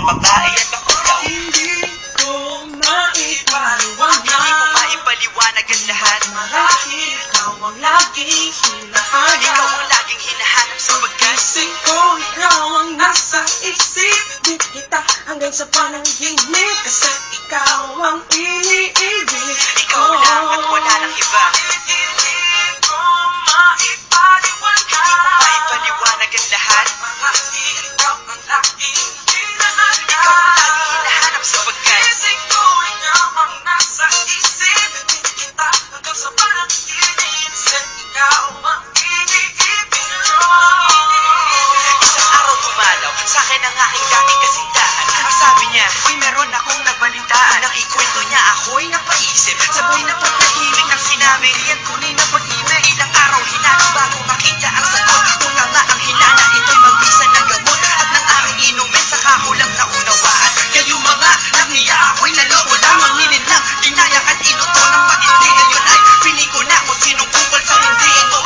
ibang babae at ako daw. Hindi ko maipaliwanag, Hindi mo maipaliwanag ang lahat. marahil ikaw ang laging hinahanap. Ikaw ang laging hinahanap sapagkat Isip ko, ikaw ang nasa isip. Di kita hanggang sa panaginip, kasi ikaw ang iniibig. ikaw lang at wala nang iba. Hindi ko maipaliwanag, Hindi mo maipaliwanag ang lahat. marahil ikaw ang laging hinahanap. Ikaw ang laging hinahanap sapagkat Isip ko, ikaw ang nasa isip. Di kita hanggang sa panaginip, kasi ikaw ang iniibig. isang araw dumalaw sa akin ang aking dating kasintahan. Ang sabi niya, uy meron akong nabalitaan. Nang ikwento niya ako'y napaisip. Sabay na pagkahimik ang sinabi, yan tunay na pag-ibig. Ilang araw hinanap bago makita ang sagot. Kung nga ang hinana, ito'y magbisa ng gamot. At nang aking inumin, saka ko lang naunawaan. Kayo mga nangiya, ako'y naloko lamang. Nilin lang, dinayak at inuto ng matindi. Ngayon ay piling ko na kung sinong kupal sa hindi ito.